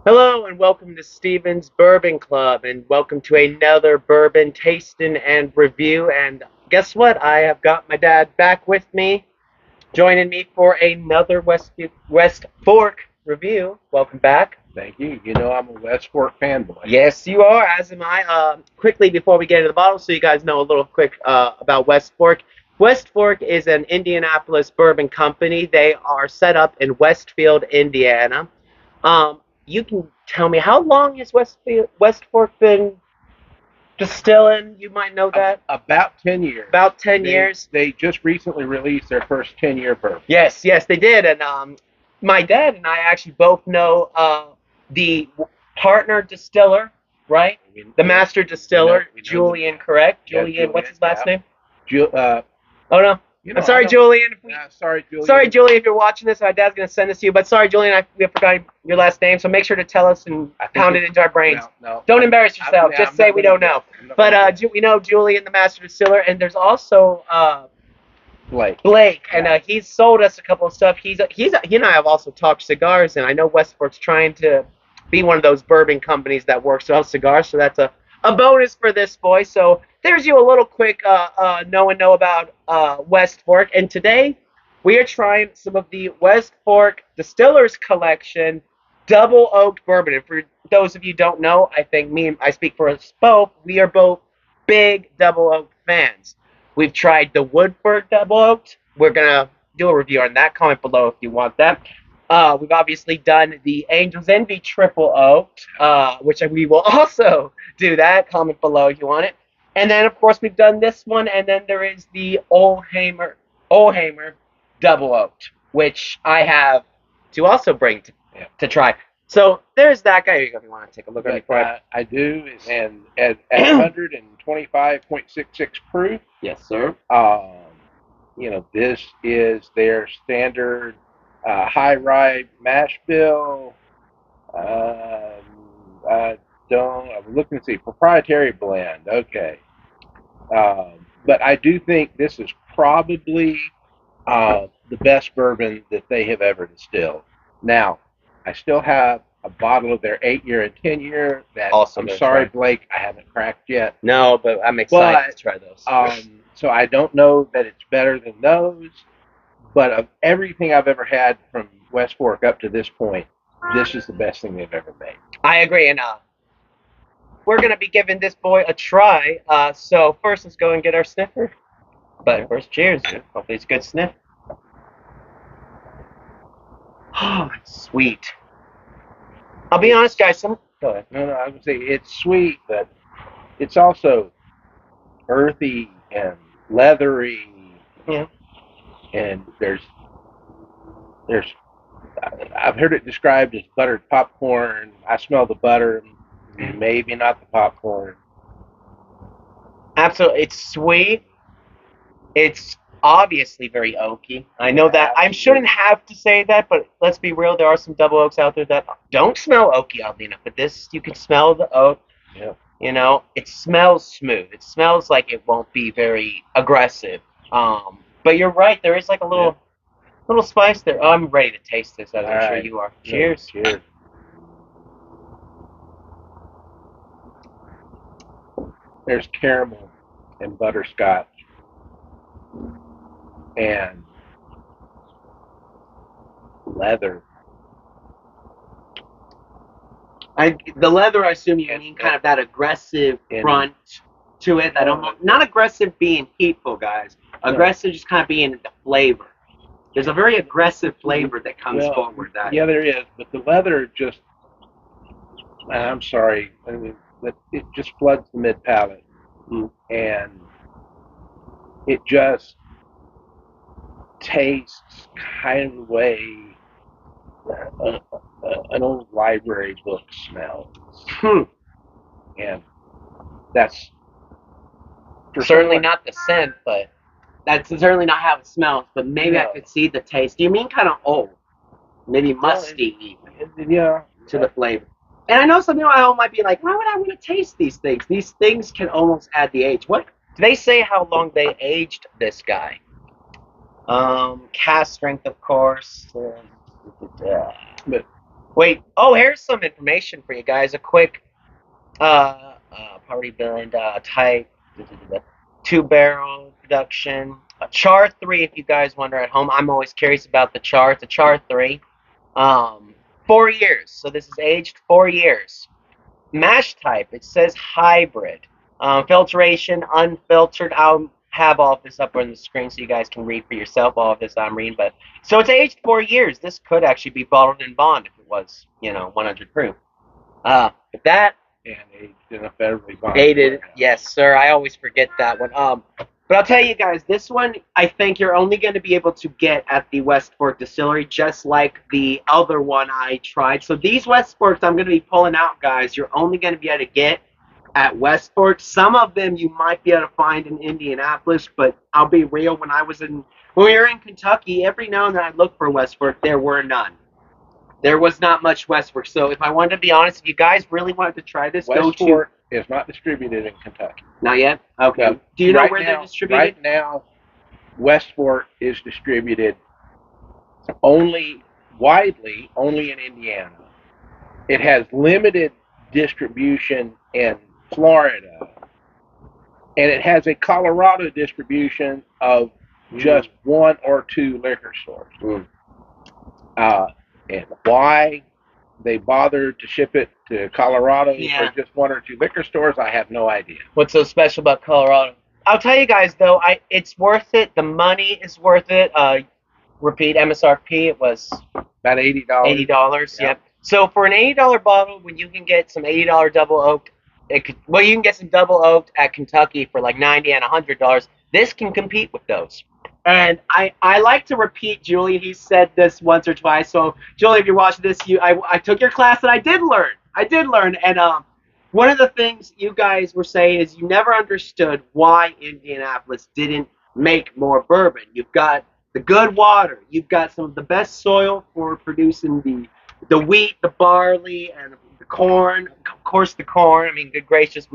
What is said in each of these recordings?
Hello and welcome to Steven's Bourbon Club and welcome to another bourbon tasting and review. And guess what? I have got my dad back with me, joining me for another West Fork review. Welcome back. Thank you. You know I'm a West Fork fanboy. Yes, you are, as am I. Quickly, before we get into the bottle, so you guys know a little quick about West Fork. West Fork is an Indianapolis bourbon company. They are set up in Westfield, Indiana. You can tell me, how long has West Fork been distilling? You might know that. About 10 years. About 10 years. They just recently released their first 10-year bourbon. Yes, they did. And my dad and I actually both know the partner distiller, right? The master distiller, Julian, correct? Yeah, Julian, what's his last name? Oh, no. I'm sorry, Julian. Sorry, Julian. Sorry, Julian, if you're watching this. My dad's going to send this to you. But sorry, Julian, we forgot your last name. So make sure to tell us and pound it into our brains. No, don't embarrass yourself. Just say we don't know. But we know Julian, the master distiller. And there's also Blake, and he's sold us a couple of stuff. He and I have also talked cigars, and I know West Fork's trying to be one of those bourbon companies that works out cigars. So that's a bonus for this boy. So there's you a little quick know about West Fork. And today we are trying some of the West Fork Distillers Collection double oaked bourbon. And for those of you who don't know, I think I speak for us both. We are both big double oaked fans. We've tried the Woodford double oaked. We're gonna do a review on that. Comment below if you want that. We've obviously done the Angel's Envy triple oaked, which we will also do that. Comment below if you want it. And then, of course, we've done this one. And then there is the Oldhamer double oaked, which I have to also bring to try. So there's that guy. If you want to take a look at it. I do, and at 125.66 proof. Yes, sir. This is their standard high rye mash bill. I'm looking to see proprietary blend. Okay, but I do think this is probably the best bourbon that they have ever distilled. Now, I still have a bottle of their 8-year and 10-year that I'm sorry, Blake, I haven't cracked yet. No, but I'm excited to try those. So I don't know that it's better than those, but of everything I've ever had from West Fork up to this point, this is the best thing they've ever made. I agree, and we're going to be giving this boy a try. So first, let's go and get our sniffer. But first, cheers. Hopefully it's a good sniff. Oh, it's sweet. I'll be honest, guys. Go ahead. No, I would say it's sweet, but it's also earthy and leathery. Yeah. And I've heard it described as buttered popcorn. I smell the butter, maybe not the popcorn. Absolutely. It's sweet. It's obviously very oaky. I know that I shouldn't have to say that, but let's be real. There are some double oaks out there that don't smell oaky, oddly enough. But this, you can smell the oak. Yeah. It smells smooth. It smells like it won't be very aggressive. But you're right. There is like a little spice there. Oh, I'm ready to taste this, as I'm sure you are. Cheers. Cheers. There's caramel and butterscotch and leather. The leather, I assume you mean kind of that aggressive front to it. That almost, not aggressive being heatful, guys. Aggressive just kind of being the flavor. There's a very aggressive flavor that comes forward. Yeah, there is, but the leather just, I'm sorry, it just floods the mid palate, and it just tastes kind of the way an old library book smells. And that's certainly not the scent, but that's certainly not how it smells. But maybe I could see the taste. Do you mean kind of old? Maybe musty to the flavor. And I know some people at home might be like, why would I want to taste these things? These things can almost add the age. What do they say how long they aged this guy? Cask strength, of course. But Wait. Oh, here's some information for you guys. A quick poverty blend type, 2 barrel production. Char 3, if you guys wonder at home. I'm always curious about the char. It's a char 3. 4 years. So this is aged 4 years. Mash type, it says hybrid. Filtration, unfiltered. I'll have all of this up on the screen so you guys can read for yourself all of this I'm reading. But so it's aged 4 years. This could actually be bottled in bond if it was, 100 proof. But that And aged in a federally bonded dated, warehouse. yes, sir. I always forget that one. But I'll tell you guys, this one I think you're only going to be able to get at the West Fork Distillery, just like the other one I tried. So these West Forks I'm going to be pulling out, guys. You're only going to be able to get at West Fork. Some of them you might be able to find in Indianapolis, but I'll be real. When we were in Kentucky, every now and then I looked for West Fork. There were none. There was not much West Fork. So if I wanted to be honest, if you guys really wanted to try this, go West to. Fork is not distributed in Kentucky. Not yet? Okay. No. Do you know Right where now- they're distributed? Right now, West Fork is distributed widely only in Indiana. It has limited distribution in Florida, and it has a Colorado distribution of just 1 or 2 liquor stores. And why they bothered to ship it to Colorado Yeah. for just 1 or 2 liquor stores, I have no idea. What's so special about Colorado? I'll tell you guys though, it's worth it. The money is worth it. Repeat MSRP. It was About $80. $80. Yeah. Yep. So for an $80 bottle, when you can get some $80 double oaked, you can get some double oaked at Kentucky for like $90 and $100. This can compete with those. And I like to repeat, Julie. He said this once or twice. So Julie, if you're watching this, I took your class and I did learn. And one of the things you guys were saying is you never understood why Indianapolis didn't make more bourbon. You've got the good water. You've got some of the best soil for producing the wheat, the barley, and the corn. Of course, the corn. I mean, good gracious,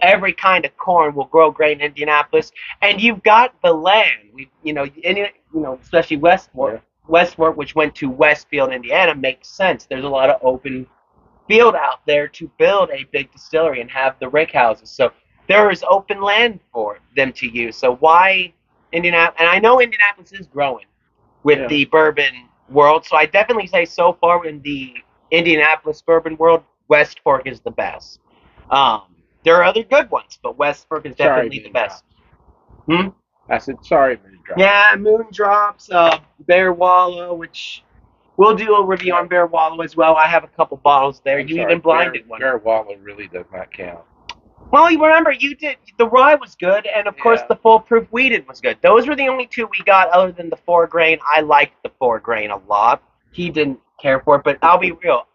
every kind of corn will grow great in Indianapolis, and you've got the land. Especially Westport, which went to Westfield, Indiana, makes sense. There's a lot of open field out there to build a big distillery and have the rick houses. So there is open land for them to use. So why Indianapolis? And I know Indianapolis is growing with the bourbon world. So I definitely say so far in the Indianapolis bourbon world, West Fork is the best. There are other good ones, but West Fork is definitely the best. I said, sorry, Moondrops. Yeah, Moondrops, Bear Wallow, which we'll do a review on Bear Wallow as well. I have a couple bottles there. Even blinded one. Bear Wallow really does not count. Well, you remember, you did. The rye was good, and of course the foolproof wheated was good. Those were the only two we got other than the 4-grain. I liked the 4-grain a lot. He didn't care for it, but I'll be real.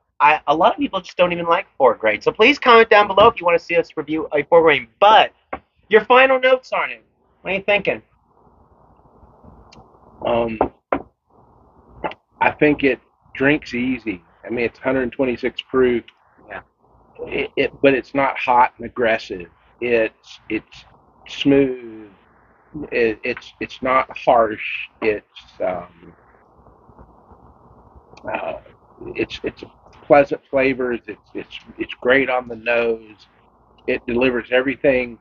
A lot of people just don't even like 4-grain. So please comment down below if you want to see us review a 4-grain. But your final notes on it. What are you thinking? I think it drinks easy. I mean, it's 126 proof. Yeah. But it's not hot and aggressive. It's smooth. It's not harsh. It's pleasant flavors. It's great on the nose. It delivers everything.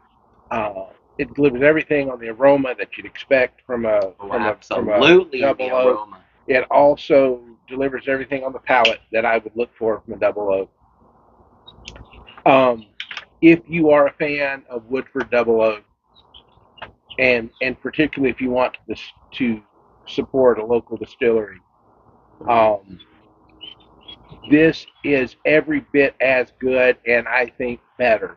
It delivers everything on the aroma that you'd expect from a absolutely double oak. aroma. It also delivers everything on the palate that I would look for from a double oak. If you are a fan of Woodford Double Oak, and particularly if you want to support a local distillery, this is every bit as good, and I think better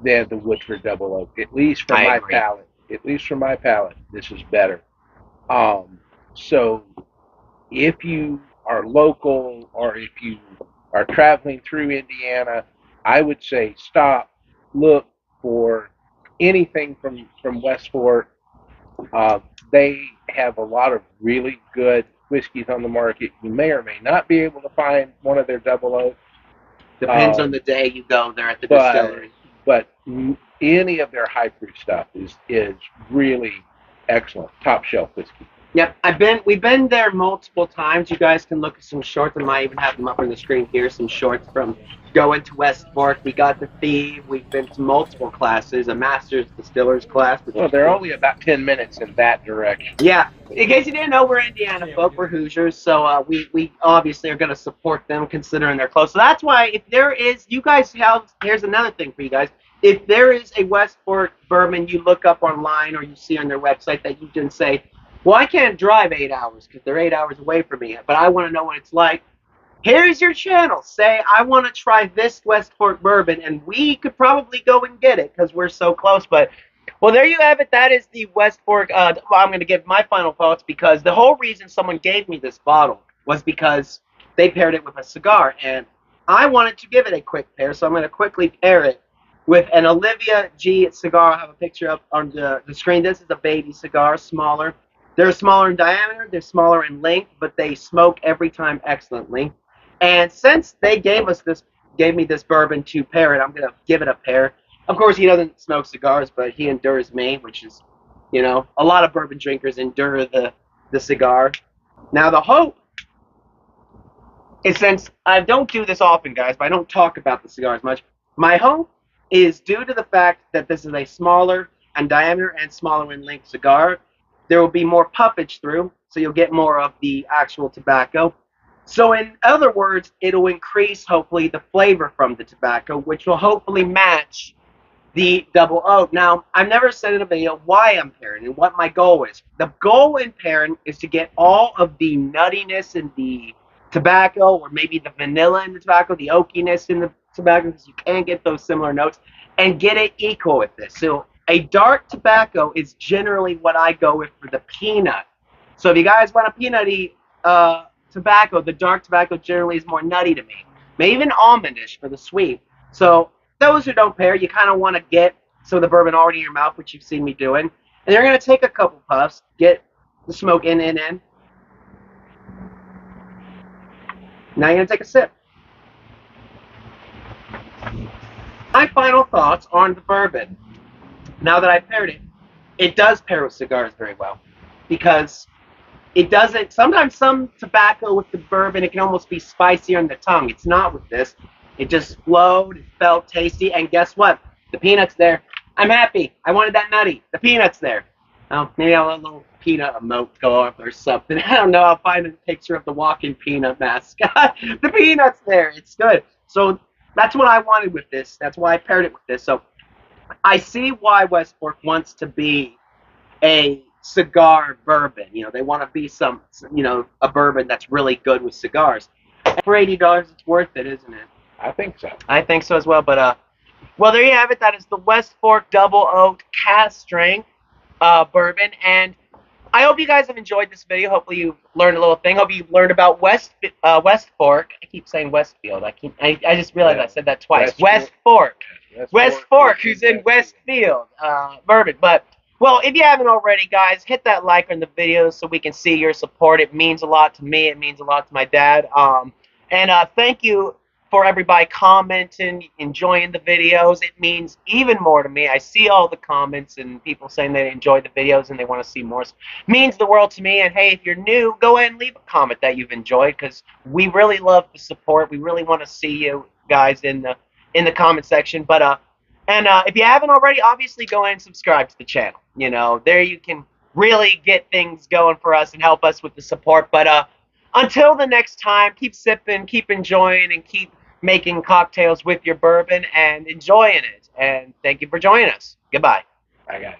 than the Woodford Double Oak. At least for my palate. At least for my palate, this is better. So if you are local or if you are traveling through Indiana, I would say stop, look for anything from West Fork. They have a lot of really good whiskeys on the market. You may or may not be able to find one of their double oak. Depends on the day you go there at the distillery. But any of their high proof stuff is really excellent, top shelf whiskey. Yep, we've been there multiple times. You guys can look at some shorts. I might even have them up on the screen here. Some shorts from going to West Fork. We got the Thief. We've been to multiple classes, a Master's Distillers class. Which Well, they're only about 10 minutes in that direction. Yeah, in case you didn't know, we're Indiana folk, we're Hoosiers, so we obviously are going to support them considering they're close. So that's why if there is, you guys have, here's another thing for you guys. If there is a West Fork bourbon you look up online or you see on their website that you can say, well, I can't drive 8 hours because they're 8 hours away from me, but I want to know what it's like. Here's your channel. Say, I want to try this West Fork bourbon, and we could probably go and get it because we're so close. But, well, there you have it. That is the West Fork. Well, I'm going to give my final thoughts because the whole reason someone gave me this bottle was because they paired it with a cigar, and I wanted to give it a quick pair, so I'm going to quickly pair it with an Olivia G cigar. I have a picture up on the screen. This is a baby cigar, smaller. They're smaller in diameter, they're smaller in length, but they smoke every time excellently. And since they gave me this bourbon to pair it, I'm gonna give it a pair. Of course, he doesn't smoke cigars, but he endures me, which is, a lot of bourbon drinkers endure the cigar. Now the hope is, since I don't do this often, guys, but I don't talk about the cigars much. My hope is due to the fact that this is a smaller in diameter and smaller in length cigar. There will be more puffage through, so you'll get more of the actual tobacco. So in other words, it'll increase, hopefully, the flavor from the tobacco, which will hopefully match the double oak. Now, I've never said in a video why I'm pairing and what my goal is. The goal in pairing is to get all of the nuttiness in the tobacco, or maybe the vanilla in the tobacco, the oakiness in the tobacco, because you can get those similar notes, and get it equal with this. So a dark tobacco is generally what I go with for the peanut. So if you guys want a peanutty tobacco, the dark tobacco generally is more nutty to me. Maybe even almondish for the sweet. So those who don't pair, you kind of want to get some of the bourbon already in your mouth, which you've seen me doing. And you're going to take a couple puffs, get the smoke in. Now you're going to take a sip. My final thoughts on the bourbon. Now that I've paired it, it does pair with cigars very well. Because it doesn't, sometimes some tobacco with the bourbon, it can almost be spicier on the tongue. It's not with this. It just flowed, it felt tasty, and guess what? The peanut's there. I'm happy. I wanted that nutty. The peanut's there. Oh, maybe I'll let a little peanut emote go up or something. I don't know. I'll find a picture of the walking peanut mascot. The peanut's there. It's good. So that's what I wanted with this. That's why I paired it with this. So I see why West Fork wants to be a cigar bourbon. They want to be a bourbon that's really good with cigars. And for $80, it's worth it, isn't it? I think so. I think so as well. But well, there you have it. That is the West Fork Double Oaked Cask Strength bourbon, and I hope you guys have enjoyed this video. Hopefully you've learned a little thing. Hope you've learned about West Fork. I keep saying Westfield. I just realized I said that twice. West Fork. West Fork, who's in Westfield bourbon. But well, if you haven't already, guys, hit that like on the video so we can see your support. It means a lot to me. It means a lot to my dad. And thank you for everybody commenting, enjoying the videos. It means even more to me. I see all the comments and people saying they enjoy the videos and they want to see more. It means the world to me. And hey, if you're new, go ahead and leave a comment that you've enjoyed, because we really love the support. We really want to see you guys in the comment section. But if you haven't already, obviously go ahead and subscribe to the channel. There you can really get things going for us and help us with the support. But until the next time, keep sipping, keep enjoying, and keep making cocktails with your bourbon and enjoying it. And thank you for joining us. Goodbye. I got it.